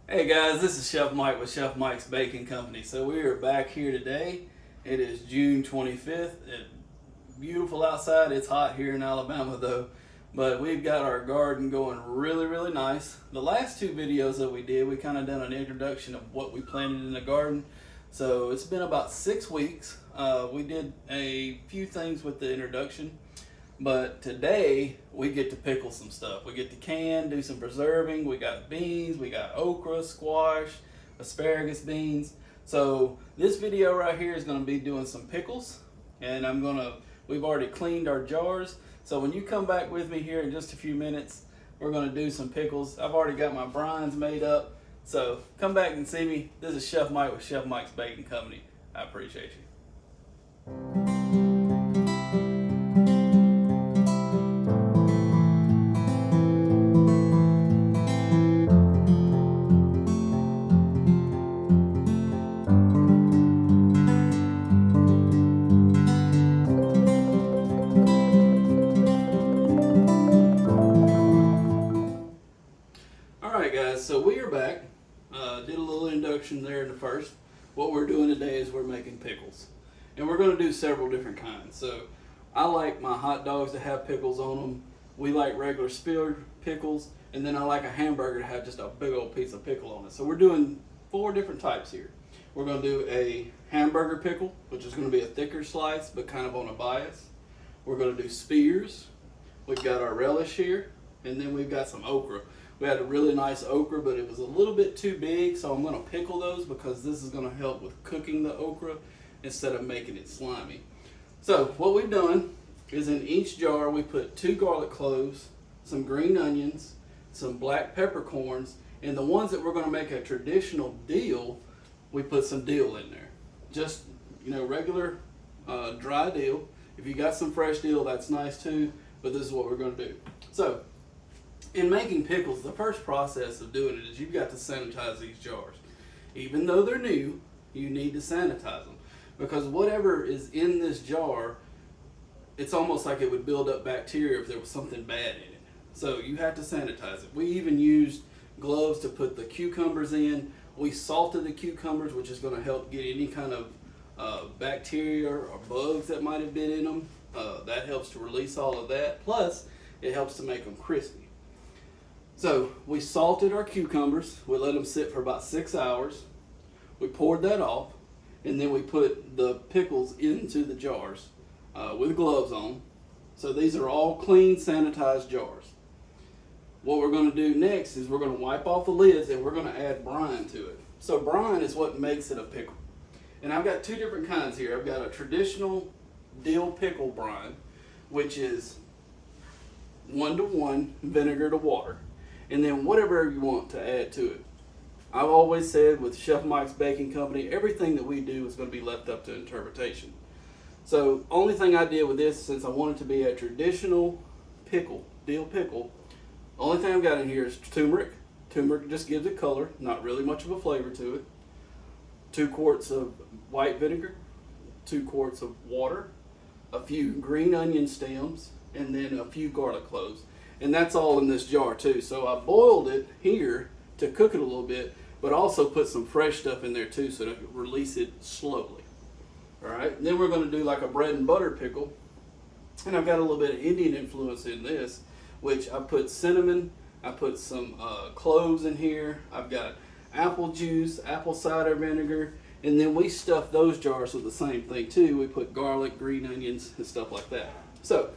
Hey guys, this is Chef Mike with Chef Mike's Baking Company. So we are back here today. It is June 25th. Beautiful outside. It's hot here in Alabama though. But we've got our garden going really nice. The last two videos that we did, we kind of done an introduction of what we planted in the garden. So it's been about 6 weeks. We did a few things with the introduction. But today we get to pickle some stuff. We get to can, do some preserving. We got beans, we got okra, squash, asparagus beans. So this video right here is going to be doing some pickles, and we've already cleaned our jars. So when you come back with me here in just a few minutes, we're going to do some pickles. I've already got my brines made up. So come back and see me. This is Chef Mike with Chef Mike's Baking Company. I appreciate you. Alright guys, so we are back. Did a little induction there in the first. What we're doing today is we're making pickles. And we're going to do several different kinds. So I like my hot dogs to have pickles on them. We like regular spilled pickles. And then I like a hamburger to have just a big old piece of pickle on it. So we're doing 4 different types here. We're going to do a hamburger pickle, which is going to be a thicker slice but kind of on a bias. We're going to do spears. We've got our relish here. And then we've got some okra. We had a really nice okra, but it was a little bit too big, so I'm going to pickle those because this is going to help with cooking the okra instead of making it slimy. So what we've done is in each jar we put 2 garlic cloves, some green onions, some black peppercorns, and the ones that we're going to make a traditional dill, we put some dill in there. Just, regular dry dill. If you got some fresh dill, that's nice too, but this is what we're going to do. So in making pickles, the first process of doing it is you've got to sanitize these jars. Even though they're new, you need to sanitize them because whatever is in this jar, it's almost like it would build up bacteria if there was something bad in it. So you have to sanitize it. We even used gloves to put the cucumbers in. We salted the cucumbers, which is going to help get any kind of bacteria or bugs that might have been in them. That helps to release all of that. Plus, it helps to make them crispy. So we salted our cucumbers. We let them sit for about 6 hours. We poured that off, and then we put the pickles into the jars with gloves on. So these are all clean, sanitized jars. What we're going to do next is we're going to wipe off the lids and we're going to add brine to it. So brine is what makes it a pickle. And I've got 2 different kinds here. I've got a traditional dill pickle brine, which is 1-to-1 vinegar to water. And then whatever you want to add to it. I've always said with Chef Mike's Baking Company, everything that we do is going to be left up to interpretation. So only thing I did with this, since I want it to be a traditional pickle, dill pickle, only thing I've got in here is turmeric. Turmeric just gives it color, not really much of a flavor to it. 2 quarts of white vinegar, 2 quarts of water, a few green onion stems, and then a few garlic cloves. And that's all in this jar too. So I boiled it here to cook it a little bit, but also put some fresh stuff in there too so to release it slowly. Alright, then we're going to do like a bread and butter pickle. And I've got a little bit of Indian influence in this, which I put cinnamon, I put some cloves in here, I've got apple juice, apple cider vinegar, and then we stuff those jars with the same thing too. We put garlic, green onions, and stuff like that. So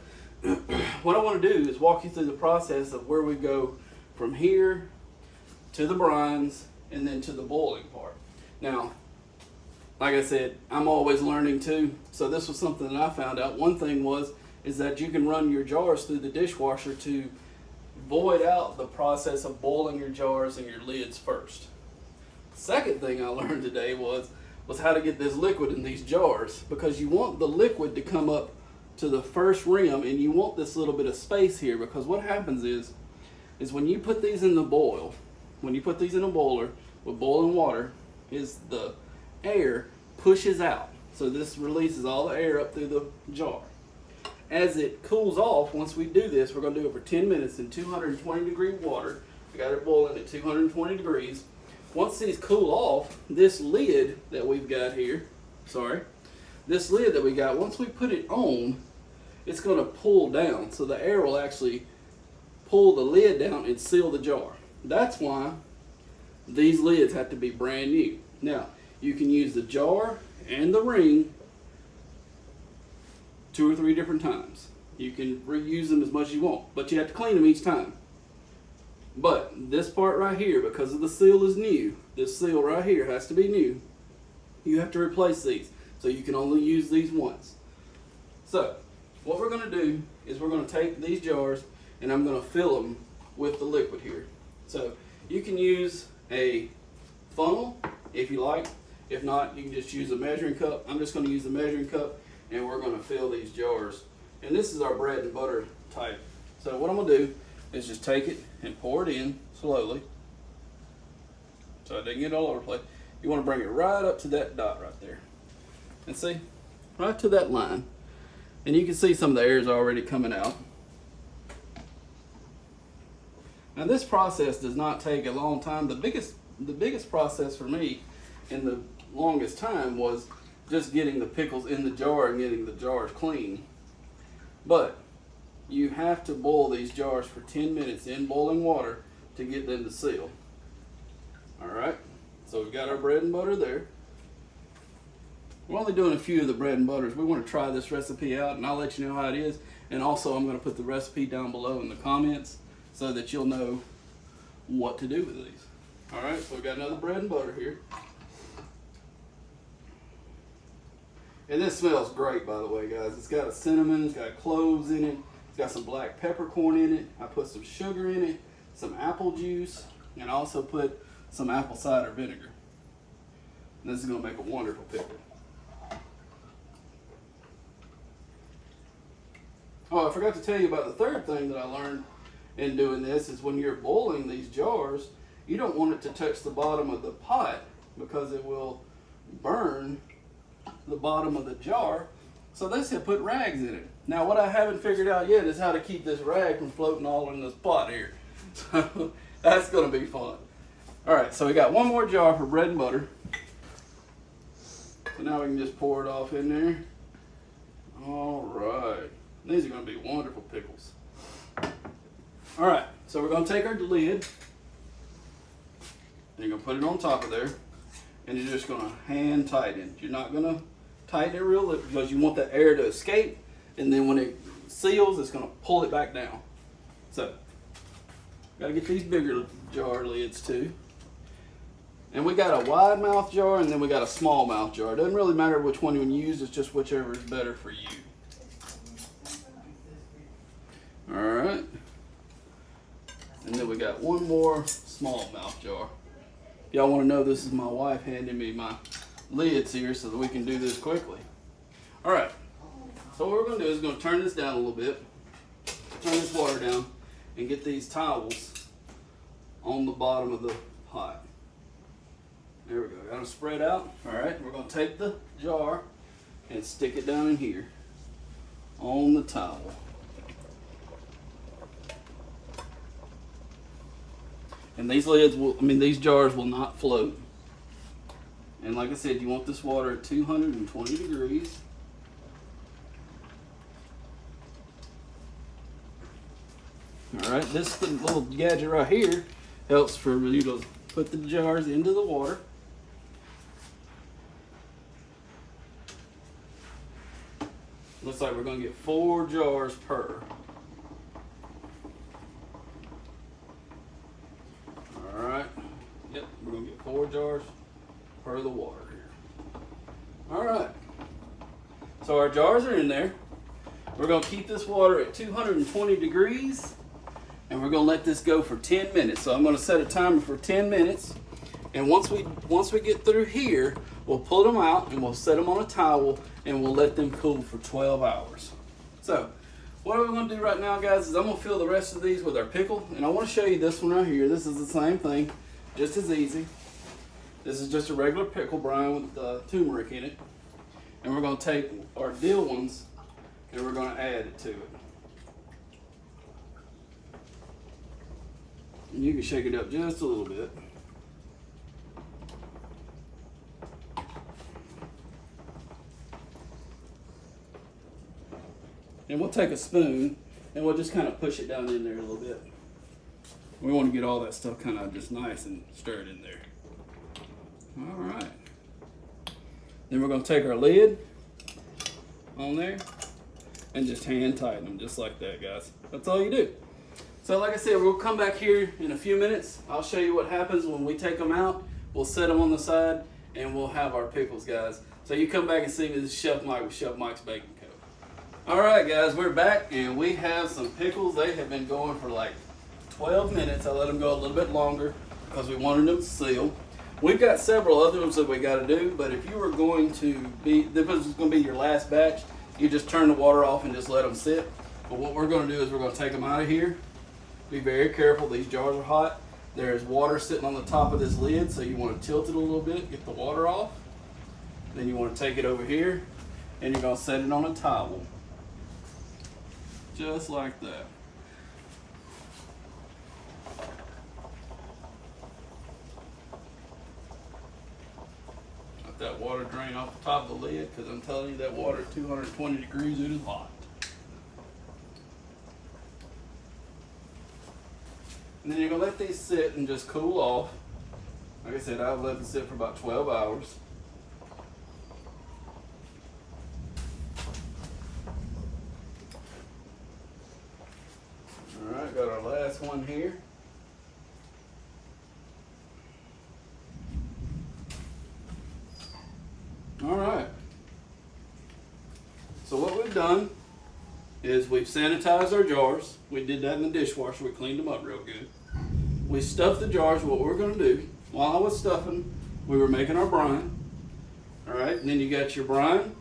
what I want to do is walk you through the process of where we go from here to the brines and then to the boiling part. Now, like I said, I'm always learning too, so this was something that I found out. One thing is that you can run your jars through the dishwasher to void out the process of boiling your jars and your lids first. Second thing I learned today was how to get this liquid in these jars, because you want the liquid to come up to the first rim, and you want this little bit of space here, because what happens is when you put these in the boil, when you put these in a boiler with boiling water, is the air pushes out. So this releases all the air up through the jar. As it cools off, once we do this, we're going to do it for 10 minutes in 220 degree water. We got it boiling at 220 degrees. once these cool off, this lid that we've got here, this lid that we got, once we put it on, it's going to pull down. So the air will actually pull the lid down and seal the jar. That's why these lids have to be brand new. Now, you can use the jar and the ring 2 or 3 different times. You can reuse them as much as you want, but you have to clean them each time. But this part right here, because of the seal is new, this seal right here has to be new. You have to replace these. So you can only use these once. So, what we're going to do is we're going to take these jars and I'm going to fill them with the liquid here. So, you can use a funnel if you like. If not, you can just use a measuring cup. I'm just going to use a measuring cup and we're going to fill these jars. And this is our bread and butter type. So what I'm going to do is just take it and pour it in slowly. So it doesn't get all over the place. You want to bring it right up to that dot right there. And see, right to that line. And you can see some of the air is already coming out. Now this process does not take a long time. The biggest process for me and the longest time was just getting the pickles in the jar and getting the jars clean. But you have to boil these jars for 10 minutes in boiling water to get them to seal. Alright, so we've got our bread and butter there. We're only doing a few of the bread and butters. We want to try this recipe out and I'll let you know how it is. And also I'm going to put the recipe down below in the comments so that you'll know what to do with these. Alright, so we've got another bread and butter here. And this smells great, by the way, guys. It's got a cinnamon, it's got cloves in it, it's got some black peppercorn in it. I put some sugar in it, some apple juice, and I also put some apple cider vinegar. And this is going to make a wonderful pickle. Oh, I forgot to tell you about the third thing that I learned in doing this is when you're boiling these jars, you don't want it to touch the bottom of the pot because it will burn the bottom of the jar. So they said put rags in it. Now what I haven't figured out yet is how to keep this rag from floating all in this pot here. So that's going to be fun. Alright, so we got one more jar for bread and butter. So now we can just pour it off in there. Alright. These are going to be wonderful pickles. Alright, so we're going to take our lid. And you're going to put it on top of there. And you're just going to hand tighten it. You're not going to tighten it real because you want the air to escape. And then when it seals, it's going to pull it back down. So, got to get these bigger jar lids too. And we got a wide mouth jar and then we got a small mouth jar. It doesn't really matter which one you use, it's just whichever is better for you. Alright. And then we got one more small mouth jar. Y'all want to know, this is my wife handing me my lids here so that we can do this quickly. Alright. So what we're going to do is going to turn this down a little bit. Turn this water down and get these towels on the bottom of the pot. There we go. Got them spread out. Alright, we're going to take the jar and stick it down in here on the towel. And these these jars will not float. And like I said, you want this water at 220 degrees. Alright, this little gadget right here helps for you to put the jars into the water. Looks like we're going to get 4 jars per. Alright, yep, we're going to get 4 jars per the water here. Alright, so our jars are in there. We're going to keep this water at 220 degrees and we're going to let this go for 10 minutes. So I'm going to set a timer for 10 minutes. And once we get through here, we'll pull them out and we'll set them on a towel and we'll let them cool for 12 hours. So what we're going to do right now, guys, is I'm going to fill the rest of these with our pickle. And I want to show you this one right here. This is the same thing, just as easy. This is just a regular pickle brine with turmeric in it. And we're going to take our dill ones and we're going to add it to it. And you can shake it up just a little bit. And we'll take a spoon and we'll just kind of push it down in there a little bit. We want to get all that stuff kind of just nice and stirred in there. All right. Then we're going to take our lid on there and just hand tighten them just like that, guys. That's all you do. So like I said, we'll come back here in a few minutes. I'll show you what happens when we take them out. We'll set them on the side and we'll have our pickles, guys. So you come back and see me. This is Chef Mike with Chef Mike's Baking Co. All right, guys, we're back and we have some pickles. They have been going for like 12 minutes. I let them go a little bit longer because we wanted them to seal. We've got several other ones that we got to do, but if you were going to be, this was going to be your last batch, you just turn the water off and just let them sit. But what we're going to do is we're going to take them out of here. Be very careful. These jars are hot. There's water sitting on the top of this lid, so you want to tilt it a little bit, get the water off. Then you want to take it over here, and you're going to set it on a towel. Just like that. Let that water drain off the top of the lid, because I'm telling you that water at 220 degrees, it is hot. And then you're going to let these sit and just cool off. Like I said, I've let them sit for about 12 hours. Alright, got our last one here. Alright. So what we've done is we've sanitized our jars. We did that in the dishwasher. We cleaned them up real good. We stuffed the jars. What we're going to do, while I was stuffing, we were making our brine. Alright, and then you got your brine.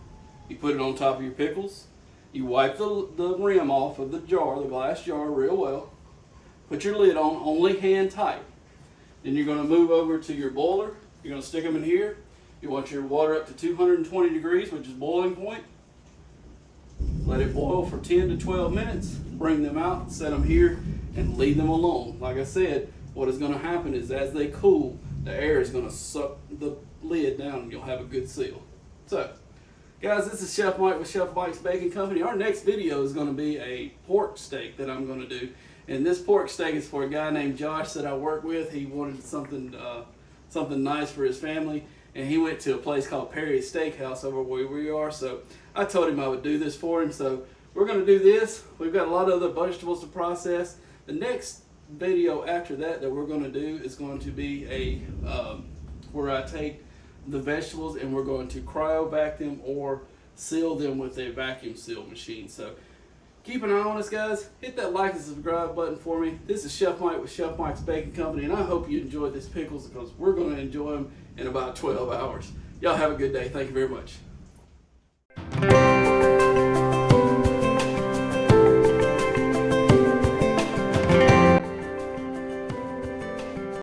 You put it on top of your pickles. You wipe the rim off of the jar, the glass jar, real well. Put your lid on, only hand tight. Then you're going to move over to your boiler. You're going to stick them in here. You want your water up to 220 degrees, which is boiling point. Let it boil for 10 to 12 minutes. Bring them out, set them here, and leave them alone. Like I said, what is going to happen is as they cool, the air is going to suck the lid down and you'll have a good seal. So, guys, this is Chef Mike with Chef Mike's Baking Company. Our next video is going to be a pork steak that I'm going to do. And this pork steak is for a guy named Josh that I work with. He wanted something nice for his family. And he went to a place called Perry's Steakhouse over where we are. So I told him I would do this for him. So we're going to do this. We've got a lot of other vegetables to process. The next video after that we're going to do is going to be a where I take the vegetables and we're going to cryovac them or seal them with a vacuum seal machine. So keep an eye on us, guys. Hit that like and subscribe button for me. This is Chef Mike with Chef Mike's Baking Company, and I hope you enjoyed these pickles because we're going to enjoy them in about 12 hours. Y'all have a good day. Thank you very much.